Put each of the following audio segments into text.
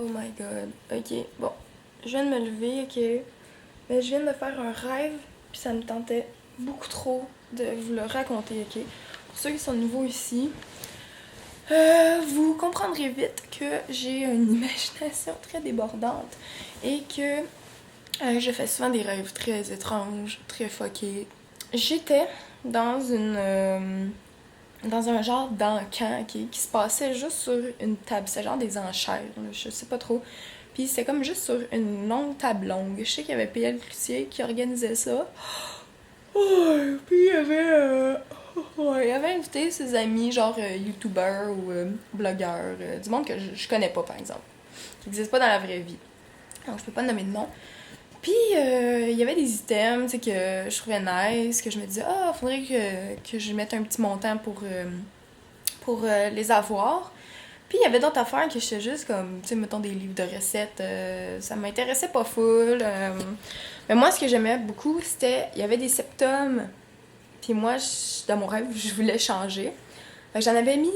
Oh my god. Ok, bon. Je viens de me lever, ok. Mais je viens de me faire un rêve, puis ça me tentait beaucoup trop de vous le raconter, ok. Pour ceux qui sont nouveaux ici, vous comprendrez vite que j'ai une imagination très débordante et que je fais souvent des rêves très étranges, très fuckés. J'étais dans dans un genre d'encan qui se passait juste sur une table. C'est genre des enchères, là, je sais pas trop. Puis c'est comme juste sur une longue table longue. Je sais qu'il y avait PL Cloutier qui organisait ça. Oh, puis il avait invité ses amis, genre youtubeurs ou blogueurs, du monde que je connais pas par exemple, qui n'existe pas dans la vraie vie. Donc je peux pas nommer de nom. Puis il y avait des items, tu sais, que je trouvais nice, que je me disais, ah, faudrait que je mette un petit montant pour les avoir. Puis il y avait d'autres affaires que j'étais juste comme, tu sais, mettons des livres de recettes, ça m'intéressait pas full. Mais moi, ce que j'aimais beaucoup, c'était, il y avait des septums. Puis moi, dans mon rêve, je voulais changer. Fait que j'en avais mis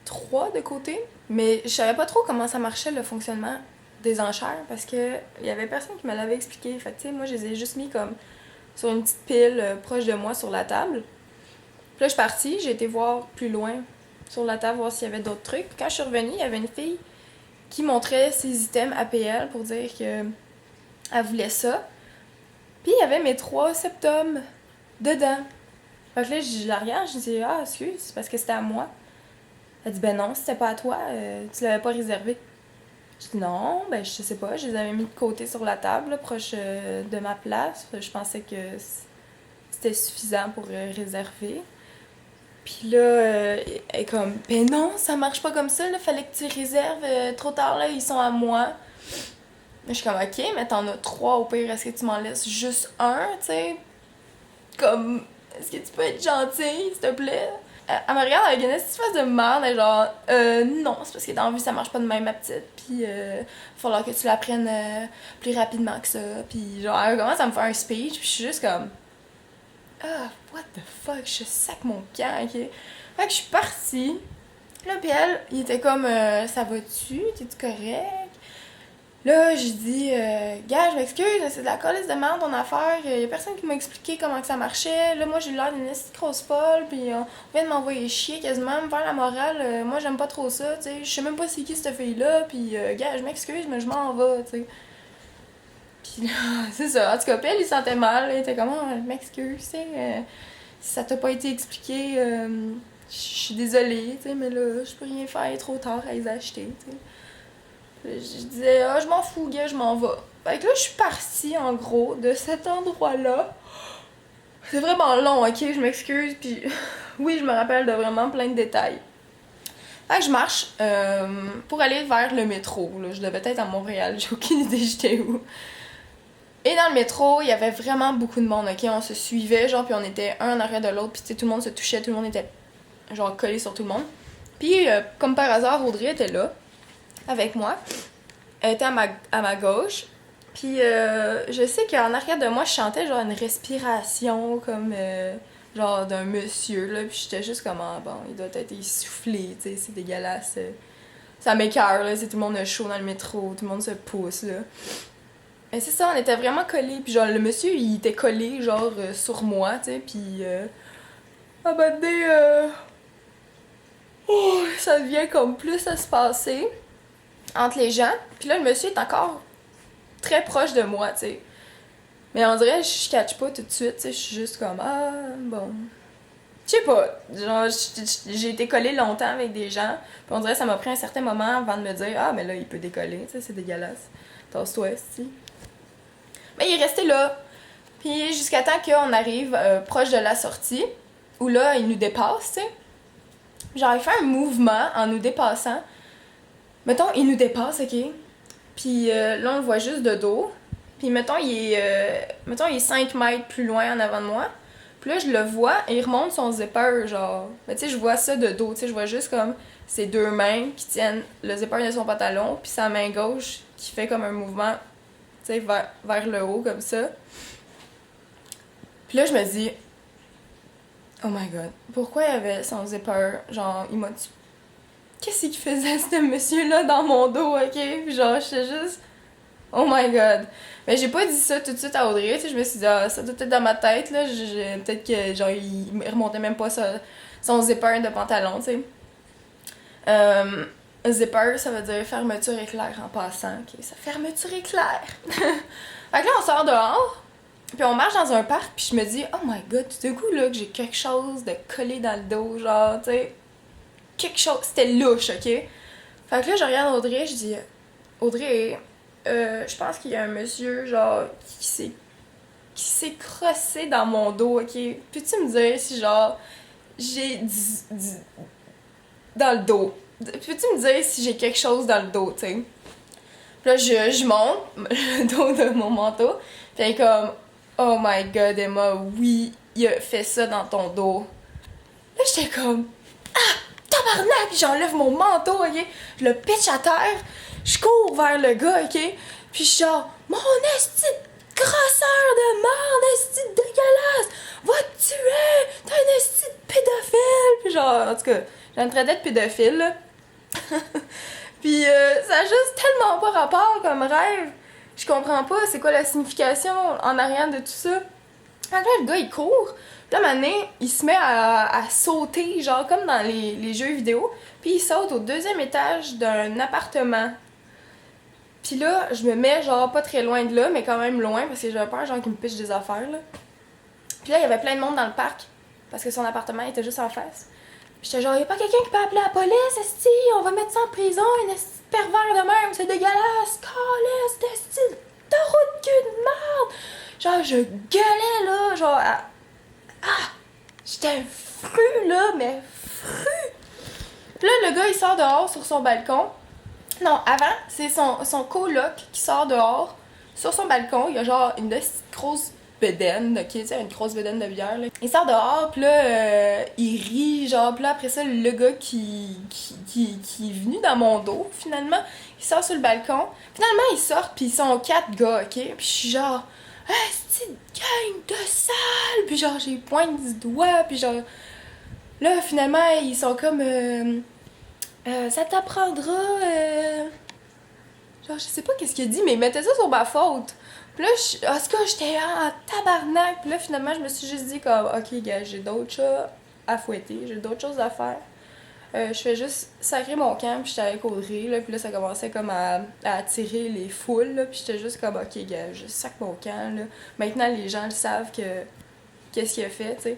3 de côté, mais je savais pas trop comment ça marchait le fonctionnement des enchères parce que il y avait personne qui me l'avait expliqué. Fait que, tu sais, moi, je les ai juste mis comme sur une petite pile proche de moi sur la table. Puis là, je suis partie, j'ai été voir plus loin sur la table, voir s'il y avait d'autres trucs. Puis quand je suis revenue, il y avait une fille qui montrait ses items APL pour dire que elle voulait ça. Puis il y avait mes 3 septums dedans. Fait que là, je la regarde, je dis ah, excuse, c'est parce que c'était à moi. Elle dit ben non, c'était pas à toi, tu l'avais pas réservé. Je dis non, ben je sais pas, je les avais mis de côté sur la table, là, proche de ma place. Je pensais que c'était suffisant pour réserver. Puis là, elle est comme, ben non, ça marche pas comme ça, là, fallait que tu réserves trop tard, là, ils sont à moi. Mais je suis comme, ok, mais t'en as 3 au pire, est-ce que tu m'en laisses juste un, tu sais? Comme, est-ce que tu peux être gentil, s'il te plaît? Elle me regarde avec une petite face de merde, et genre, non, c'est parce que dans la vie ça marche pas de même, ma petite, pis il va falloir que tu l'apprennes plus rapidement que ça, pis genre, elle commence à me faire un speech, pis je suis juste comme, ah, what the fuck, je sac mon camp, ok? Fait que je suis partie, là, pis elle, il était comme, ça va-tu, t'es-tu correct? Là, je dis, gars, je m'excuse, c'est de la colisse de merde ton affaire. Y a personne qui m'a expliqué comment que ça marchait. Là, moi, j'ai l'air d'une petite grosse folle, puis on vient de m'envoyer chier quasiment, me faire la morale. Moi, j'aime pas trop ça, tu sais. Je sais même pas c'est qui cette fille-là, puis gars, je m'excuse, mais je m'en vais, tu sais. Puis là, c'est ça. En tout cas, puis elle, il sentait mal. Il était comme, oh, je m'excuse, tu sais. Si ça t'a pas été expliqué, je suis désolée, tu sais, mais là, je peux rien faire, il est trop tard à les acheter, tu sais. Je disais, ah, je m'en fous, gars, je m'en vais. Fait que là, je suis partie, en gros, de cet endroit-là. C'est vraiment long, ok, je m'excuse, puis oui, je me rappelle de vraiment plein de détails. Fait que je marche pour aller vers le métro. Là. Je devais être à Montréal, j'ai aucune idée j'étais où. Et dans le métro, il y avait vraiment beaucoup de monde, ok? On se suivait, genre, puis on était un en arrière de l'autre, puis tout le monde se touchait, tout le monde était, genre, collé sur tout le monde. Puis, comme par hasard, Audrey était là, avec moi. Elle était à ma gauche. Puis je sais qu'en arrière de moi, je chantais genre une respiration comme genre d'un monsieur, là. Puis j'étais juste comme, ah bon, il doit être essoufflé, tu sais, c'est dégueulasse. Ça m'écoeure, là, c'est tout le monde est chaud dans le métro, tout le monde se pousse, là. Mais c'est ça, on était vraiment collés. Puis genre, le monsieur, il était collé, genre, sur moi, tu sais. Puis à un moment donné, oh, ça devient comme plus à se passer entre les gens. Puis là, le monsieur est encore très proche de moi, tu sais. Mais on dirait que je catch pas tout de suite, tu sais. Je suis juste comme, ah, bon. Je sais pas. Genre, j'ai été collée longtemps avec des gens. Puis on dirait que ça m'a pris un certain moment avant de me dire, ah, mais là, il peut décoller, tu sais, c'est dégueulasse. Tasse-toi, si. Mais il est resté là. Puis jusqu'à temps qu'on arrive proche de la sortie, où là, il nous dépasse, tu sais. Genre, il fait un mouvement en nous dépassant. Mettons, il nous dépasse, ok? Puis là, on le voit juste de dos. Puis mettons, il est 5 mètres plus loin en avant de moi. Puis là, je le vois et il remonte son zipper, genre. Mais tu sais, je vois ça de dos. Tu sais, je vois juste comme ses 2 mains qui tiennent le zipper de son pantalon, puis sa main gauche qui fait comme un mouvement, tu sais, vers le haut, comme ça. Puis là, je me dis, oh my god, pourquoi il avait son zipper, genre, il m'a qu'est-ce qu'il faisait ce monsieur-là dans mon dos, ok? Puis genre, j'étais juste, oh my god. Mais j'ai pas dit ça tout de suite à Audrey, tu sais, je me suis dit, ah, ça doit être dans ma tête, là, peut-être que, genre, il remontait même pas son zipper de pantalon, tu sais. Zipper, ça veut dire fermeture éclair en passant, ok? Ça, fermeture éclair! Fait que là, on sort dehors, puis on marche dans un parc, puis je me dis, oh my god, tout d'un coup, là, que j'ai quelque chose de collé dans le dos, genre, tu sais, quelque chose, c'était louche, ok? Fait que là, je regarde Audrey, je dis, Audrey, je pense qu'il y a un monsieur, genre, qui s'est crossé dans mon dos, ok? Peux-tu me dire si, genre, j'ai dans le dos? Peux-tu me dire si j'ai quelque chose dans le dos, tu sais? Puis là, je monte le dos de mon manteau, puis elle est comme, oh my god, Emma, oui, il a fait ça dans ton dos. Là, j'étais comme, ah, tabarnak! J'enlève mon manteau, ok? Je le pitch à terre, je cours vers le gars, ok? Puis je suis genre, mon esti de grosseur de merde, esti de dégueulasse! Va te tuer! T'es un esti de pédophile! Puis genre, en tout cas, j'ai une traité de pédophile, là. Puis ça a juste tellement pas rapport comme rêve. Je comprends pas c'est quoi la signification en arrière de tout ça. Fait que là, le gars, il court. Puis là, maintenant, il se met à sauter, genre comme dans les jeux vidéo. Puis il saute au 2e étage d'un appartement. Puis là, je me mets genre pas très loin de là, mais quand même loin, parce que j'avais peur genre qu'il me piche des affaires, là. Puis là, il y avait plein de monde dans le parc, parce que son appartement était juste en face. Puis j'étais genre, y'a pas quelqu'un qui peut appeler la police, esti, on va mettre ça en prison, une esti de pervers de même, c'est dégueulasse, calisse, esti, de route de cul de merde! Genre, je gueulais, là, genre, j'étais un fru, là, mais fru! Puis là, le gars, il sort dehors sur son balcon. Non, avant, c'est son coloc qui sort dehors, sur son balcon, il y a genre une grosse bedaine, ok, tu sais, une grosse bedaine de bière, là. Il sort dehors, pis là, il rit, genre, pis là, après ça, le gars qui est venu dans mon dos, finalement, il sort sur le balcon. Finalement, ils sortent, pis ils sont 4 gars, ok? Pis je suis genre, ah, c'est une gang de sales! Pis genre, j'ai pointe du doigt, pis genre, là, finalement, ils sont comme, ça t'apprendra, genre, je sais pas qu'est-ce qu'il a dit, mais il mettait ça sur ma faute. Puis là, en tout cas, j'étais en tabarnak. Puis là, finalement, je me suis juste dit comme, ok, gars, j'ai d'autres chats à fouetter, j'ai d'autres choses à faire. Je fais juste sacrer mon camp, puis j'étais avec Audrey, là, puis là, ça commençait comme à attirer les foules, là, puis j'étais juste comme, ok, gars, je sac mon camp, là. Maintenant, les gens le savent que qu'est-ce qu'il a fait, tu sais.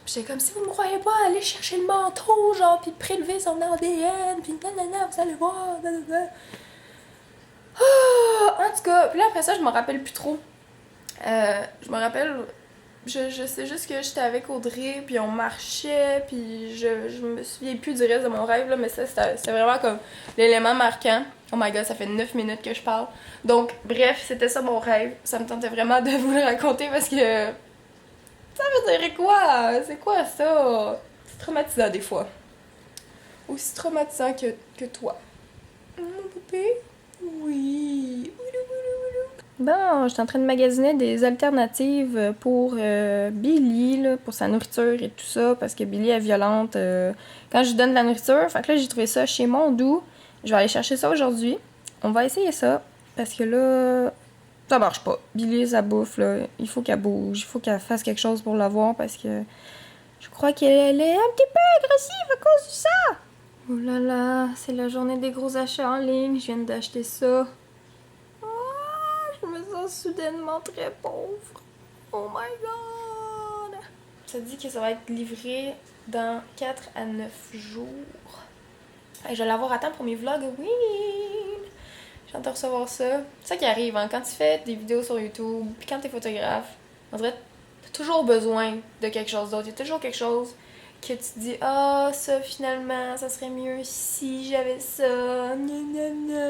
Puis j'étais comme, si vous me croyez pas, allez chercher le manteau, genre, puis prélever son ADN, puis nanana, vous allez voir, nanana. En tout cas, puis là après ça, je me rappelle plus trop. Je me rappelle, je sais juste que j'étais avec Audrey, puis on marchait, puis je me souviens plus du reste de mon rêve, là, mais ça, c'était vraiment comme l'élément marquant. Oh my god, ça fait 9 minutes que je parle. Donc, bref, c'était ça mon rêve. Ça me tentait vraiment de vous le raconter parce que. Ça veut dire quoi? C'est quoi ça? C'est traumatisant des fois. Aussi traumatisant que toi. Mon poupée? Oui. Bon, j'étais en train de magasiner des alternatives pour Billy, là, pour sa nourriture et tout ça, parce que Billy est violente quand je lui donne de la nourriture. Fait que là, j'ai trouvé ça chez Mondou. Je vais aller chercher ça aujourd'hui. On va essayer ça, parce que là, ça marche pas. Billy, ça bouffe, là. Il faut qu'elle bouge, il faut qu'elle fasse quelque chose pour l'avoir, parce que je crois qu'elle est un petit peu agressive à cause de ça. Oh là là, c'est la journée des gros achats en ligne. Je viens d'acheter ça. Je me sens soudainement très pauvre. Oh my god! Ça dit que ça va être livré dans 4 à 9 jours. Et je vais l'avoir à temps pour mes vlogs. Oui! J'ai hâte de recevoir ça. C'est ça qui arrive, hein. Quand tu fais des vidéos sur YouTube, puis quand t'es photographe, on dirait que t'as toujours besoin de quelque chose d'autre. Il y a toujours quelque chose que tu te dis, ah, ça finalement, ça serait mieux si j'avais ça.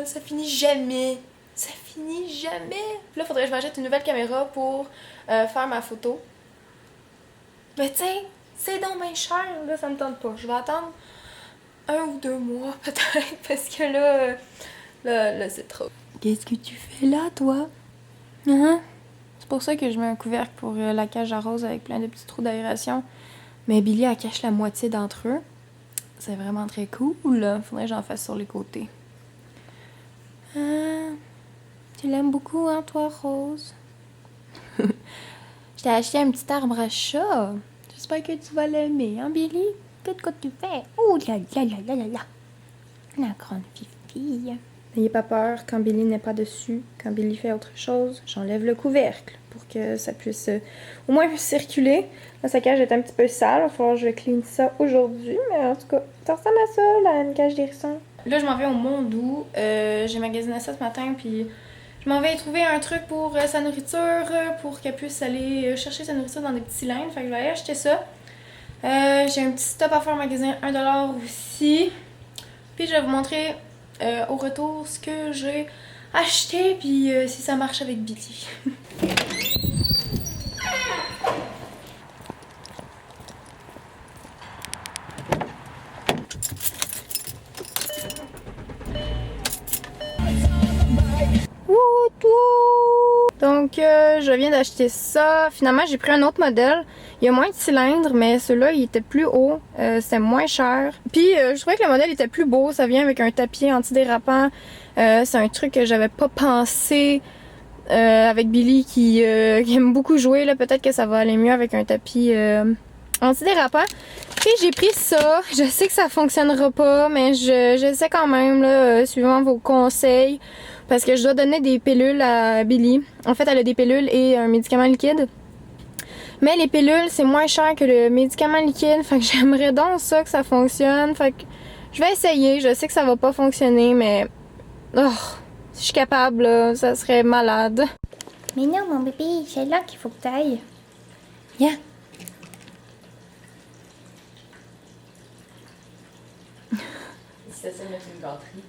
Ça finit jamais. Ça finit jamais. Puis là, faudrait que je m'achète une nouvelle caméra pour faire ma photo. Mais tu sais, c'est donc bien cher, là, ça me tente pas. Je vais attendre 1 ou 2 mois, peut-être, parce que là, c'est trop. Qu'est-ce que tu fais là, toi? Hein? C'est pour ça que je mets un couvercle pour la cage à rose avec plein de petits trous d'aération. Mais Billy, elle cache la moitié d'entre eux. C'est vraiment très cool, là. Faudrait que j'en fasse sur les côtés. Ah, tu l'aimes beaucoup, hein, toi, Rose? Je t'ai acheté un petit arbre à chat. J'espère que tu vas l'aimer, hein, Billy? Qu'est-ce que tu fais? Oh là là là là là là! La grande fille. N'ayez pas peur quand Billy n'est pas dessus. Quand Billy fait autre chose, j'enlève le couvercle pour que ça puisse au moins circuler. Là, sa cage est un petit peu sale. Il va falloir que je clean ça aujourd'hui. Mais en tout cas, ça ressemble à ça, là, une cage d'hérisson. Là, je m'en vais au Mondou. J'ai magasiné ça ce matin, puis je m'en vais trouver un truc pour sa nourriture, pour qu'elle puisse aller chercher sa nourriture dans des petits cylindres. Fait que je vais aller acheter ça. J'ai un petit stop à faire au magasin, 1$ aussi. Puis je vais vous montrer au retour ce que j'ai acheté, puis si ça marche avec Billy. Donc, je viens d'acheter ça. Finalement, j'ai pris un autre modèle. Il y a moins de cylindres, mais celui-là, il était plus haut. C'était moins cher. Puis, je trouvais que le modèle était plus beau. Ça vient avec un tapis antidérapant. C'est un truc que j'avais pas pensé avec Billy qui aime beaucoup jouer. Là, peut-être que ça va aller mieux avec un tapis antidérapant. Puis, j'ai pris ça. Je sais que ça fonctionnera pas, mais j'essaie quand même, là, suivant vos conseils. Parce que je dois donner des pilules à Billy. En fait, elle a des pilules et un médicament liquide. Mais les pilules, c'est moins cher que le médicament liquide. Fait que j'aimerais donc ça, que ça fonctionne. Fait que je vais essayer. Je sais que ça va pas fonctionner, mais... Oh, si je suis capable, là, ça serait malade. Mais non, mon bébé, c'est là qu'il faut que t'ailles. Viens. C'est ça, mettre une gâterie.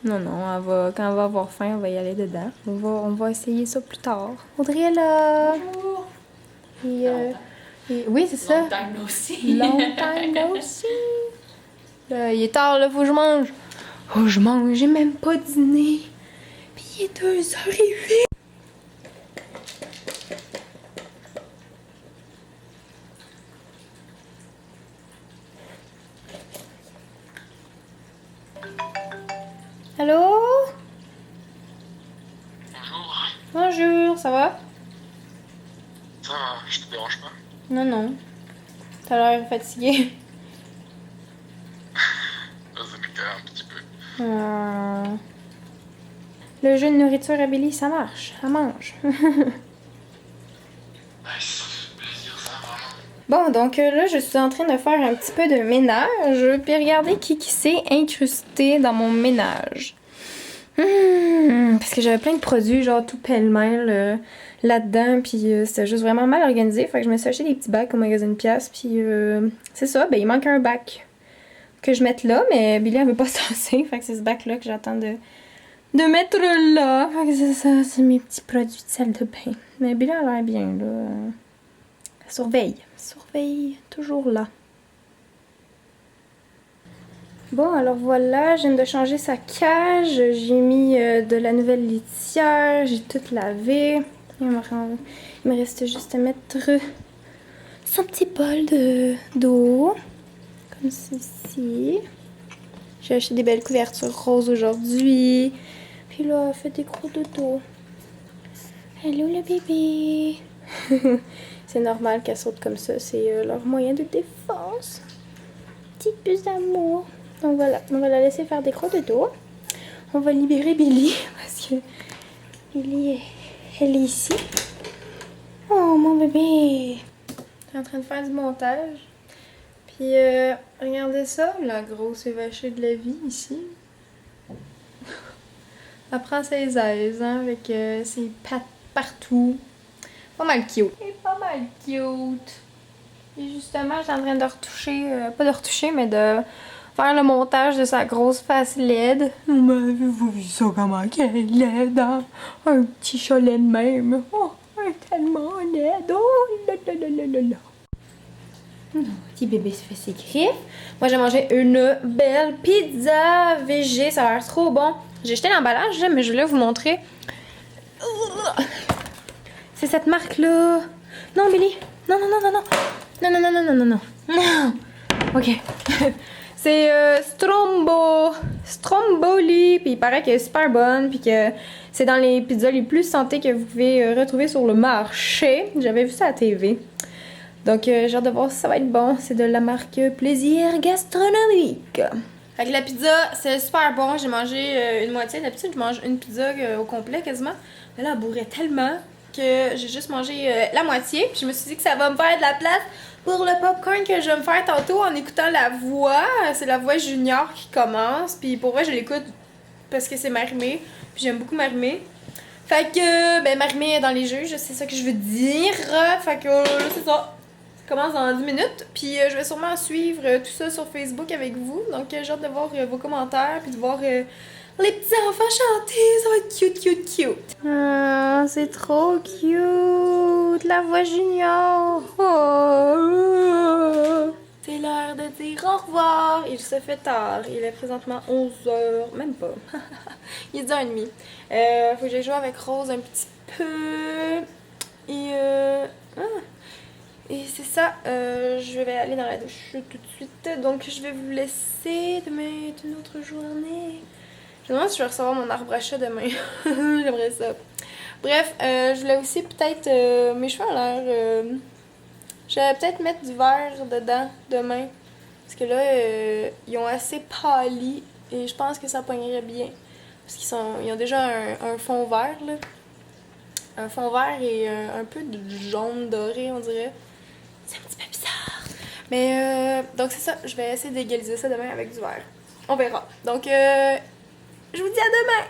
Non, non, quand elle va avoir faim, on va y aller dedans. On va essayer ça plus tard. Audrey est là. Bonjour. Oui, c'est ça. Long time no see. Long time no see. Là, il est tard, là, faut que je mange. Faut que je mange, j'ai même pas dîné. Puis il est 2h08. Allô? Bonjour, Bonjour, ça va? ça va, je te dérange pas? Non, non. T'as l'air fatigué. Ça m'éclaire un petit peu. Le jeu de nourriture à Billy, ça marche. Elle mange. Ça fait plaisir, ça, vraiment. Bon, donc là, je suis en train de faire un petit peu de ménage. Puis regardez qui s'est incrusté dans mon ménage. Parce que j'avais plein de produits, genre tout pêle-mêle là-dedans. Puis c'était juste vraiment mal organisé. Fait que je me suis acheté des petits bacs au magasin de pièces. Puis c'est ça, ben il manque un bac que je mette là. Mais Billy, elle veut pas se tasser. Fait que c'est ce bac-là que j'attends de mettre là. Fait que c'est ça, c'est mes petits produits de salle de bain. Mais Billy a l'air bien, là. Surveille, toujours là. Bon, alors voilà, je viens de changer sa cage. J'ai mis de la nouvelle litière, j'ai tout lavé. Il me reste juste à mettre son petit bol d'eau, comme ceci. J'ai acheté des belles couvertures roses aujourd'hui. Puis là, elle fait des gros dodos. Hello le bébé. C'est normal qu'elle saute comme ça, c'est leur moyen de défense. Petite puce d'amour. Donc voilà, on va la laisser faire des gros dodos. On va libérer Billy parce que Billy, elle est ici. Oh mon bébé. Je suis en train de faire du montage. Puis regardez ça, la grosse évachée de la vie ici. Elle prend ses aises, hein, avec ses pattes partout. Pas mal cute. Elle est pas mal cute. Et justement, je suis en train de retoucher, pas de retoucher, mais de faire le montage de sa grosse face laide. Mais avez-vous vu ça comment qu'elle est laide, hein? Un petit chalet de même. Oh, elle est tellement laide. Oh là là là là là là. Petit bébé se fait ses griffes. Moi, j'ai mangé une belle pizza végé. Ça a l'air trop bon. J'ai jeté l'emballage, là, mais je voulais vous montrer. C'est cette marque-là. Non, Billy. Non, non, non, non, non. Non, non, non, non, non, non, non. Non. OK. C'est Stromboli, puis il paraît qu'elle est super bonne, puis que c'est dans les pizzas les plus santé que vous pouvez retrouver sur le marché. J'avais vu ça à la TV. Donc j'ai hâte de voir si ça va être bon. C'est de la marque Plaisir Gastronomique. Fait que la pizza, c'est super bon. J'ai mangé une moitié. D'habitude, je mange une pizza au complet quasiment. Mais là, elle bourrait tellement que j'ai juste mangé la moitié. Puis je me suis dit que ça va me faire de la place pour le popcorn que je vais me faire tantôt en écoutant la voix. C'est la voix junior qui commence. Puis pour vrai, je l'écoute parce que c'est Marimé. Puis j'aime beaucoup Marimé. Fait que, ben, Marimé est dans les juges, c'est ça que je veux dire. Fait que, c'est ça. Ça commence dans 10 minutes. Puis je vais sûrement suivre tout ça sur Facebook avec vous. Donc j'ai hâte de voir vos commentaires. Puis de voir les petits enfants chanter. Ça va être cute, cute, cute. Ah, c'est trop cute. La voix junior. Oh. C'est l'heure de dire au revoir. Il se fait tard. Il est présentement 11h. Même pas. Il est 10h30. Faut que j'aille jouer avec Rose un petit peu. Et c'est ça. Je vais aller dans la douche tout de suite. Donc je vais vous laisser. Demain est une autre journée. Je me demande si je vais recevoir mon arbre à chat demain. J'aimerais ça. Bref, je voulais aussi peut-être... mes cheveux ont l'air... je vais peut-être mettre du vert dedans demain. Parce que là, ils ont assez pâli. Et je pense que ça poignerait bien. Parce qu'ils ont déjà un fond vert, là. Un fond vert et un peu de jaune doré, on dirait. C'est un petit peu bizarre. Mais, donc c'est ça. Je vais essayer d'égaliser ça demain avec du vert. On verra. Donc, je vous dis à demain!